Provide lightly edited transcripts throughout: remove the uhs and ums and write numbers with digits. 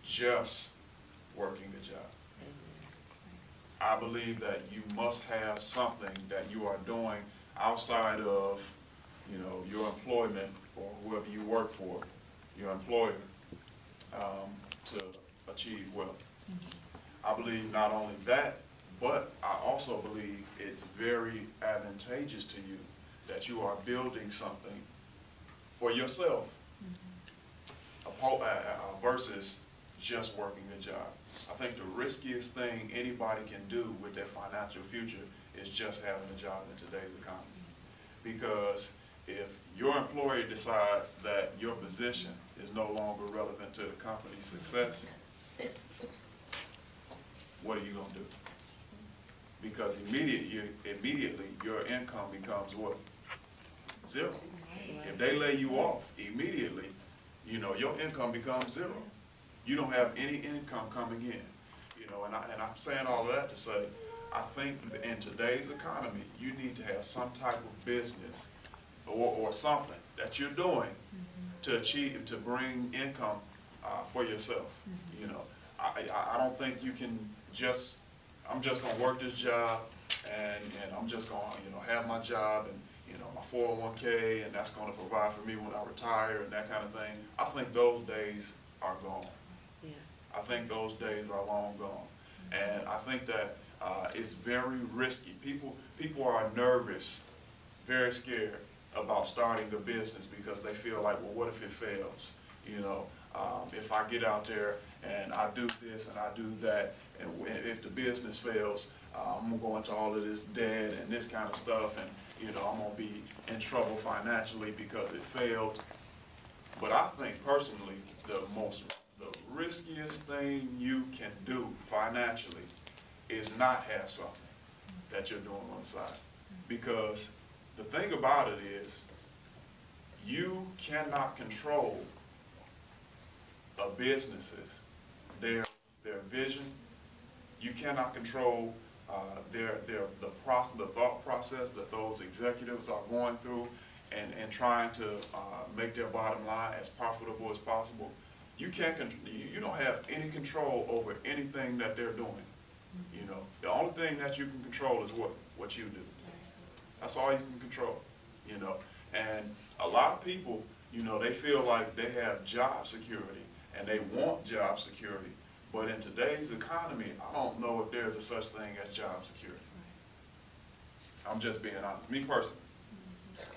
just working a job. I believe that you must have something that you are doing outside of, you know, your employment or whoever you work for, your employer, to achieve wealth. I believe not only that, but I also believe it's very advantageous to you that you are building something for yourself versus just working a job. I think the riskiest thing anybody can do with their financial future is just having a job in today's economy. Because if your employer decides that your position is no longer relevant to the company's success, what are you going to do? Because immediately your income becomes what? Zero. If they lay you off immediately, you know, your income becomes zero. You don't have any income coming in. You know, and I'm saying all of that to say, I think in today's economy, you need to have some type of business or something that you're doing to bring income for yourself. You know, I don't think you can just, I'm just going to work this job and I'm just going to, you know, have my job and, you know, my 401k, and that's going to provide for me when I retire and that kind of thing. I think those days are gone. Yeah. I think those days are long gone. And I think that it's very risky. People are nervous, very scared about starting a business because they feel like, well, what if it fails? You know, if I get out there and I do this and I do that, and if the business fails, I'm going to go into all of this debt and this kind of stuff, and, you know, I'm going to be in trouble financially because it failed. But I think personally, the riskiest thing you can do financially is not have something that you're doing on the side. Because the thing about it is, you cannot control a businesses, their vision. You cannot control the thought process that those executives are going through and trying to make their bottom line as profitable as possible. You don't have any control over anything that they're doing. You know, the only thing that you can control is what you do. That's all you can control. You know, and a lot of people, you know, they feel like they have job security and they want job security. But in today's economy, I don't know if there's a such thing as job security. I'm just being honest, me personally,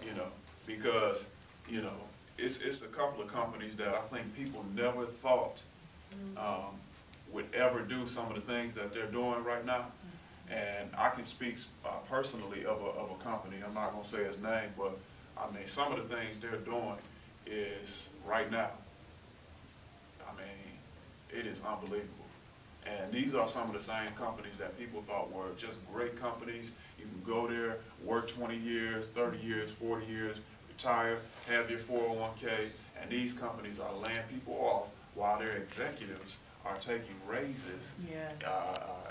you know, because, you know, it's a couple of companies that I think people never thought would ever do some of the things that they're doing right now. And I can speak personally of a company. I'm not going to say its name, but I mean, some of the things they're doing is right now, I mean, it is unbelievable. And these are some of the same companies that people thought were just great companies. You can go there, work 20 years, 30 years, 40 years, retire, have your 401k, and these companies are laying people off while their executives are taking raises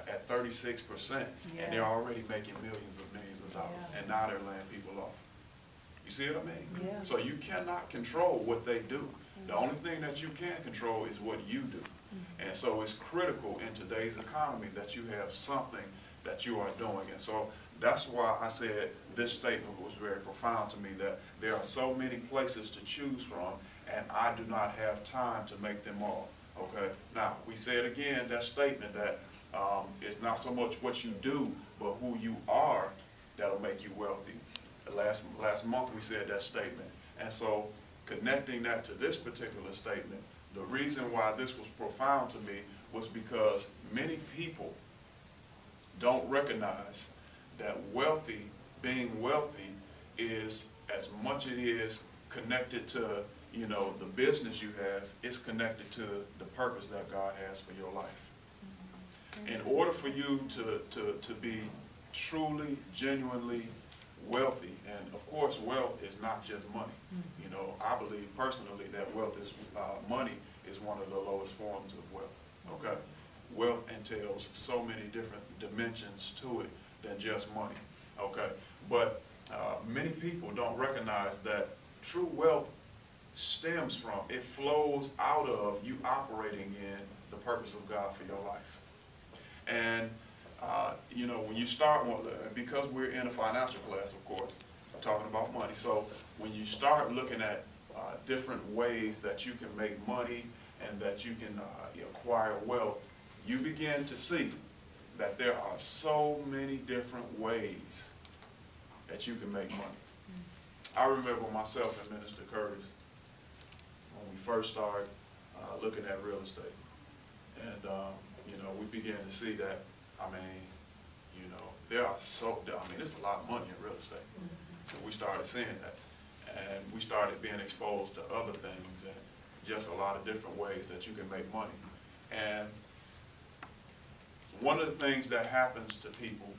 at 36%, and they're already making millions of dollars, and now they're laying people off. You see what I mean? Yeah. So you cannot control what they do. The only thing that you can control is what you do. And so it's critical in today's economy that you have something that you are doing. And so that's why I said this statement was very profound to me, that there are so many places to choose from, and I do not have time to make them all. Okay. Now, we said again, that statement that it's not so much what you do, but who you are that'll make you wealthy. Last month we said that statement. And so connecting that to this particular statement, the reason why this was profound to me was because many people don't recognize that being wealthy is, as much it is connected to, you know, the business you have, it's connected to the purpose that God has for your life. In order for you to be truly, genuinely wealthy, and of course wealth is not just money. You know, I believe personally that wealth is, money is one of the lowest forms of wealth. Okay? Wealth entails so many different dimensions to it than just money. Okay? But many people don't recognize that true wealth stems from, it flows out of you operating in the purpose of God for your life. And, you know, when you start, because we're in a financial class, of course, talking about money, so when you start looking at different ways that you can make money and that you can acquire wealth, you begin to see that there are so many different ways that you can make money. I remember myself and Minister Curtis when we first started looking at real estate. And, you know, we began to see that, I mean, you know, there's a lot of money in real estate. And we started seeing that. And we started being exposed to other things and just a lot of different ways that you can make money. And one of the things that happens to people